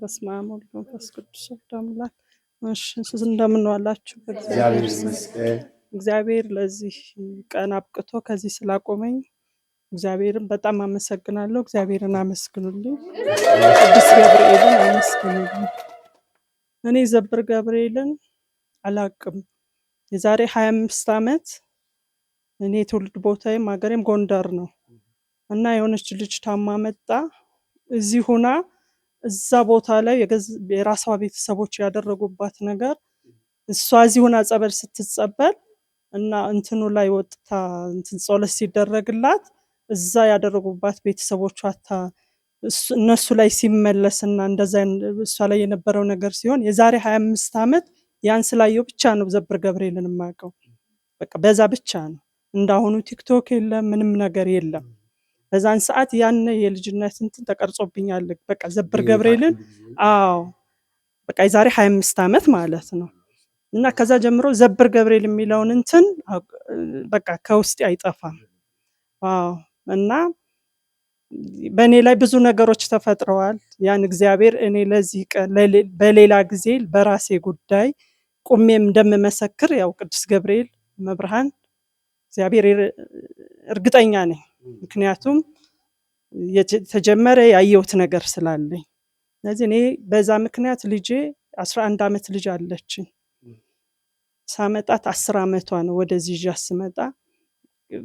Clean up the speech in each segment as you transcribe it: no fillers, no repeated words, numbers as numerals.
በስመ አብ ወወልድ ወመንፈስ ቅዱስ አሐዱ አምላክ። እሺ እንደምን ዋላችሁ? እግዚአብሔር ይመስገን። እግዚአብሔር ለዚህ ቀን አብቅቶ ከዚህ ስላቆመኝ እግዚአብሔርን በጣም አመሰግናለሁ። እግዚአብሔርን አመስግኑልኝ። ቅዱስ ገብርኤልን አመስግኑልኝ። እኔ ዘብር ገብርኤልን አላቅም። የዛሬ 25 ዓመት እኔ ትውልድ ቦታዬም ሀገሬም ጎንደር ነው እና የሆነች ልጅ ታማ መጣ። እዚህ ሆና እዛ ቦታ ላይ የራሷ ቤተሰቦች ያደረጉባት ነገር እሷ እዚህ ሆና ጸበል ስትጸበል እና እንትኑ ላይ ወጥታ እንትን ጸሎት ሲደረግላት እዛ ያደረጉባት ቤተሰቦቿ እነሱ ላይ ሲመለስና እንደዛ እሷ ላይ የነበረው ነገር ሲሆን የዛሬ 25 ዓመት ያን ስላየው ብቻ ነው ዘብር ገብርኤልን ማቀው። በቃ በዛ ብቻ ነው። እንዳሁኑ ቲክቶክ የለም፣ ምንም ነገር የለም። በዛን ሰዓት ያን የልጅነት እንትን ተቀርጾብኛል። በቃ ዘብር ገብርኤልን በቃ የዛሬ 25 ዓመት ማለት ነው። እና ከዛ ጀምሮ ዘብር ገብርኤል የሚለውን እንትን በቃ ከውስጤ አይጠፋም። እና በእኔ ላይ ብዙ ነገሮች ተፈጥረዋል። ያን እግዚአብሔር እኔ ለዚህ ቀን በሌላ ጊዜ በራሴ ጉዳይ ቁሜም እንደምመሰክር ያው ቅዱስ ገብርኤል መብርሃን እግዚአብሔር እርግጠኛ ነኝ። ምክንያቱም የተጀመረ ያየሁት ነገር ስላለኝ። ስለዚህ እኔ በዛ ምክንያት ልጄ 11 ዓመት ልጅ አለችኝ። ሳመጣት 10 ዓመቷ ነው። ወደዚህ ይዣት ስመጣ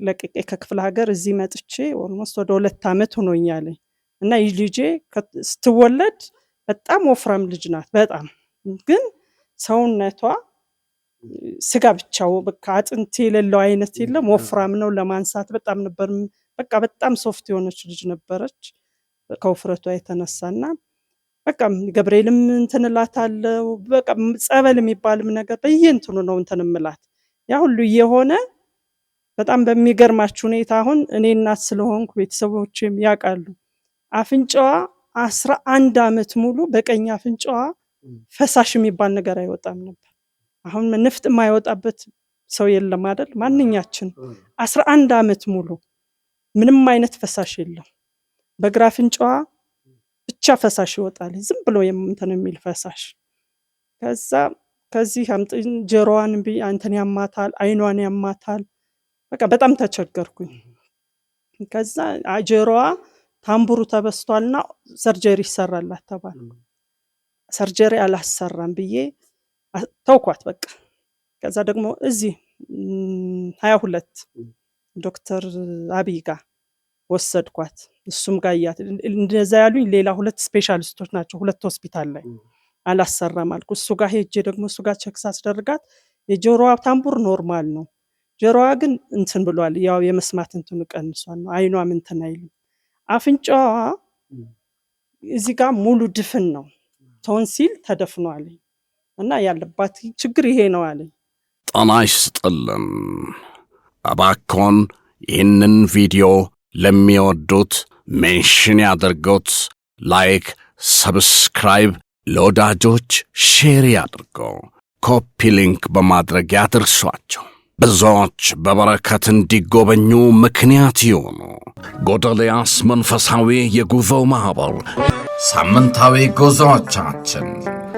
ለቅቄ ከክፍለ ሀገር እዚህ መጥቼ ኦልሞስት ወደ 2 ዓመት ሆኖኛል። እና ይህ ልጄ ስትወለድ በጣም ወፍራም ልጅ ናት። በጣም ግን ሰውነቷ ስጋ ብቻው በቃ አጥንት የሌለው አይነት የለም፣ ወፍራም ነው። ለማንሳት በጣም ነበር በቃ በጣም ሶፍት የሆነች ልጅ ነበረች ከውፍረቷ የተነሳና በቃ ገብርኤልም እንትን እላታለሁ። በቃ ጸበል የሚባልም ነገር በየእንትኑ ነው እንትን እምላት። ያ ሁሉ የሆነ በጣም በሚገርማችሁ ሁኔታ አሁን እኔ እናት ስለሆንኩ ቤተሰቦቼም ያውቃሉ። አፍንጫዋ 11 ዓመት ሙሉ በቀኝ አፍንጫዋ ፈሳሽ የሚባል ነገር አይወጣም ነበር። አሁን ንፍጥ የማይወጣበት ሰው የለም አይደል? ማንኛችን 11 ዓመት ሙሉ ምንም አይነት ፈሳሽ የለም። በግራ አፍንጫዋ ብቻ ፈሳሽ ይወጣል፣ ዝም ብሎ እንትን የሚል ፈሳሽ። ከዚህ ጆሮዋን እንትን ያማታል፣ አይኗን ያማታል። በቃ በጣም ተቸገርኩኝ። ከዛ ጆሮዋ ታምቡሩ ተበስቷልና ሰርጀሪ ይሰራላት ተባልኩ። ሰርጀሪ አላሰራም ብዬ ተውኳት በቃ። ከዛ ደግሞ እዚህ 22 ዶክተር አብይ ጋር ወሰድኳት። እሱም ጋር እንደዛ ያሉኝ ሌላ 2 ስፔሻሊስቶች ናቸው፣ 2 ሆስፒታል ላይ አላሰራም አልኩ። እሱ ጋር ሄጄ ደግሞ እሱ ጋር ቼክ ሳስደርጋት የጆሮዋ ታምቡር ኖርማል ነው፣ ጆሮዋ ግን እንትን ብሏል። ያው የመስማት እንትኑ ቀንሷል ነው። አይኗም እንትን አይልም። አፍንጫዋ እዚህ ጋር ሙሉ ድፍን ነው፣ ቶንሲል ተደፍኗል እና ያለባት ችግር ይሄ ነው አለኝ። ጤና ይስጥልን። እባክዎን ይህንን ቪዲዮ ለሚወዱት ሜንሽን ያድርጉት፣ ላይክ፣ ሰብስክራይብ፣ ለወዳጆች ሼር ያድርገው፣ ኮፒ ሊንክ በማድረግ ያድርሷቸው። ብዙዎች በበረከት እንዲጎበኙ ምክንያት ይሁኑ። ጎዶልያስ መንፈሳዊ የጉዞ ማኅበር ሳምንታዊ ጉዞዎቻችን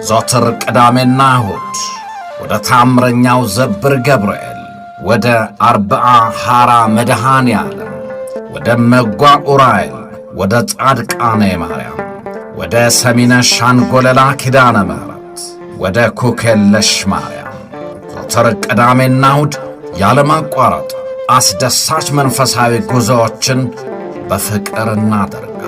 ዘወትር ቅዳሜና እሁድ ወደ ታምረኛው ዘብር ገብርኤል፣ ወደ አርብዓ ሐራ መድኃኔ ዓለም፣ ወደ መጓ ኡራኤል፣ ወደ ጻድቃኔ ማርያም፣ ወደ ሰሚነ ሻንጎለላ ኪዳነ ምሕረት፣ ወደ ኩክየለሽ ማርያም ዘወትር ቅዳሜና እሁድ ያለማቋረጥ አስደሳች መንፈሳዊ ጉዞዎችን በፍቅር እናደርጋለን።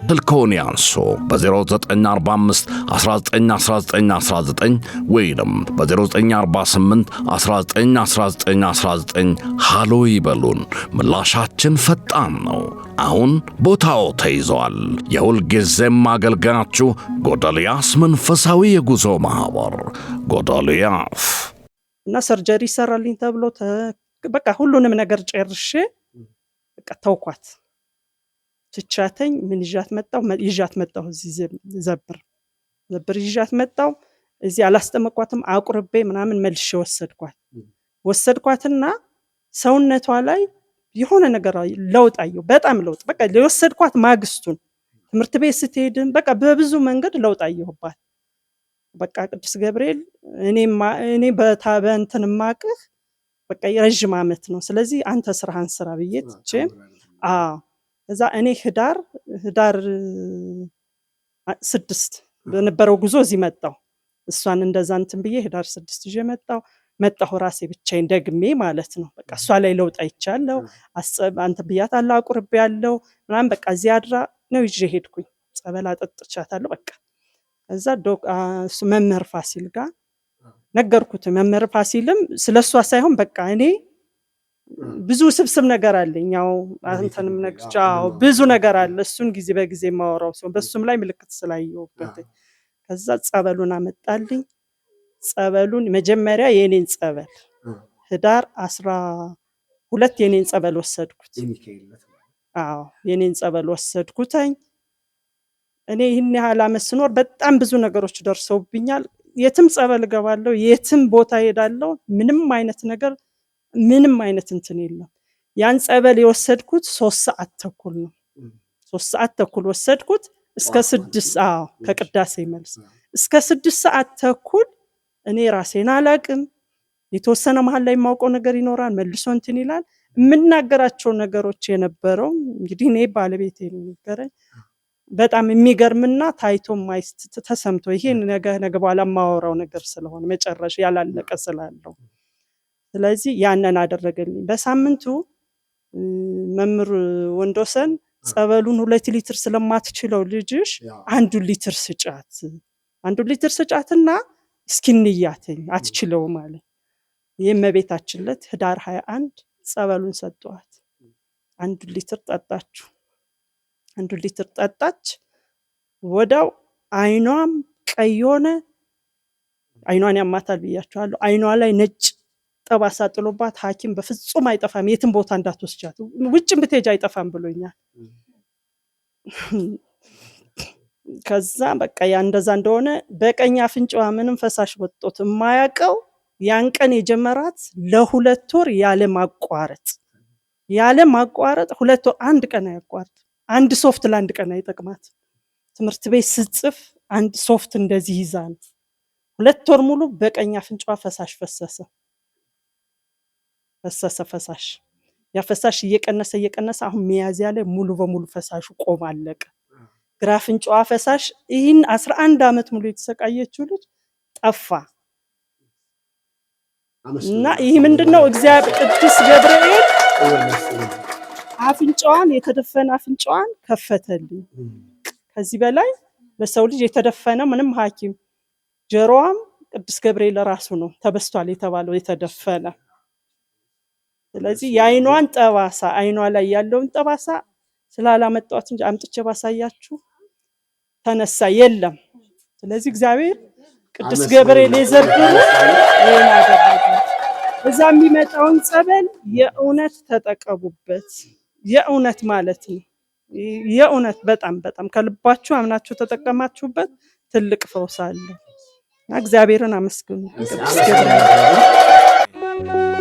ስልክዎን ያንሱ። በ0945 191919 ወይም በ0948 191919 ሃሎ ይበሉን። ምላሻችን ፈጣን ነው። አሁን ቦታው ተይዟል። የሁልጊዜም አገልጋያችሁ ጎዶልያስ መንፈሳዊ የጉዞ ማኅበር ጎዶልያስ። እና ሰርጀሪ ይሰራልኝ ተብሎ በቃ ሁሉንም ነገር ጨርሼ በቃ ተውኳት። ትቻተኝ ምን ይዣት መጣሁ እዚህ ዘብር ይዣት መጣሁ። እዚህ አላስጠመቋትም፣ አቁርቤ ምናምን መልሼ ወሰድኳትና ሰውነቷ ላይ የሆነ ነገር ለውጥ አየሁ። በጣም ለውጥ በቃ የወሰድኳት ማግስቱን ትምህርት ቤት ስትሄድም በቃ በብዙ መንገድ ለውጥ አየሁባት። በቃ ቅዱስ ገብርኤል እኔ በእንትን ማቅህ በቃ የረጅም ዓመት ነው። ስለዚህ አንተ ስራህን ስራ ብዬ ትቼ እዛ እኔ ህዳር 6 በነበረው ጉዞ እዚህ መጣሁ። እሷን እንደዛ እንትን ብዬ ህዳር 6 ይዤ መጣሁ ራሴ ብቻዬን ደግሜ ማለት ነው። በቃ እሷ ላይ ለውጥ አይቻለሁ። አንተ ብያታለሁ አቁርቤያለሁ ምናምን በቃ እዚህ አድራ ነው ይዤ ሄድኩኝ። ጸበል አጠጥቻታለሁ። በቃ እዛ እሱ መምህር ፋሲል ጋር ነገርኩት። መምህር ፋሲልም ስለሷ ሳይሆን በቃ እኔ ብዙ ስብስብ ነገር አለኝ። ያው አንተንም ነግቻው ብዙ ነገር አለ። እሱን ጊዜ በጊዜ ማወራው ሰው በሱም ላይ ምልክት ስላየሁበት ከዛ ጸበሉን አመጣልኝ። ጸበሉን መጀመሪያ የኔን ጸበል ህዳር 12 የኔን ጸበል ወሰድኩት። የኔን ጸበል ወሰድኩተኝ። እኔ ይህን ያህል ዓመት ስኖር በጣም ብዙ ነገሮች ደርሰውብኛል። የትም ጸበል ገባለሁ፣ የትም ቦታ ሄዳለሁ። ምንም አይነት ነገር ምንም አይነት እንትን የለም። ያን ጸበል የወሰድኩት 3 ሰዓት ተኩል ነው። 3 ሰዓት ተኩል ወሰድኩት እስከ 6 ከቅዳሴ መልስ እስከ 6 ሰዓት ተኩል እኔ ራሴን አላቅም። የተወሰነ መሃል ላይ የማውቀው ነገር ይኖራል፣ መልሶ እንትን ይላል። የምናገራቸው ነገሮች የነበረው እንግዲህ እኔ ባለቤቴ ነው ነገረኝ። በጣም የሚገርምና ታይቶ ማይስት ተሰምቶ ይሄን ነገ በኋላ ማወራው ነገር ስለሆነ መጨረሻ ያላለቀ ስላለው ስለዚህ ያንን አደረገልኝ። በሳምንቱ መምህር ወንዶሰን ጸበሉን 2 ሊትር ስለማትችለው ልጅሽ 1 ሊትር ስጫት፣ 1 ሊትር ስጫትና እስኪንያተኝ አትችለው ማለት የእመቤታችን ዕለት ህዳር 21 ጸበሉን ሰጧት። 1 ሊትር ጠጣችሁ። 1 ሊትር ጠጣች። ወዳው አይኗም ቀይ ሆነ። አይኗን ያማታል ብያችኋለሁ። አይኗ ላይ ነጭ ጠባሳ ጥሎባት ሐኪም በፍጹም አይጠፋም የትም ቦታ እንዳትወስጃት ውጭም ብትሄጂ አይጠፋም ብሎኛል። ከዛ በቃ ያ እንደዛ እንደሆነ በቀኝ አፍንጫዋ ምንም ፈሳሽ ወጥቶት የማያውቀው ያን ቀን የጀመራት ለ2 ወር ያለ ማቋረጥ 2 ወር አንድ ቀን አያቋርጥ። አንድ ሶፍት ለአንድ ቀን አይጠቅማት። ትምህርት ቤት ስትጽፍ አንድ ሶፍት እንደዚህ ይዛል። 2 ወር ሙሉ በቀኝ አፍንጫዋ ፈሳሽ ፈሰሰ። ፈሳሽ ያ ፈሳሽ እየቀነሰ አሁን ሚያዝያ ላይ ሙሉ በሙሉ ፈሳሹ ቆም አለቀ። ግራ አፍንጫዋ ፈሳሽ ይህን 11 ዓመት ሙሉ የተሰቃየችው ልጅ ጠፋ። እና ይህ ምንድነው እግዚአብሔር ቅዱስ ገብርኤል አፍንጫዋን የተደፈነ አፍንጫዋን ከፈተልኝ። ከዚህ በላይ ለሰው ልጅ የተደፈነ ምንም ሐኪም ጆሮዋም ቅዱስ ገብርኤል ራሱ ነው ተበስቷል የተባለው የተደፈነ። ስለዚህ የአይኗን ጠባሳ አይኗ ላይ ያለውን ጠባሳ ስላላመጣሁት እንጂ አምጥቼ ባሳያችሁ ተነሳ የለም። ስለዚህ እግዚአብሔር ቅዱስ ገብርኤል የዘብሩ እዛ የሚመጣውን ጸበል የእውነት ተጠቀሙበት። የእውነት ማለት ነው። የእውነት በጣም ከልባችሁ አምናችሁ ተጠቀማችሁበት ትልቅ ፈውስ አለ። እግዚአብሔርን አመስግኑ። ቅዱስ ገብርኤል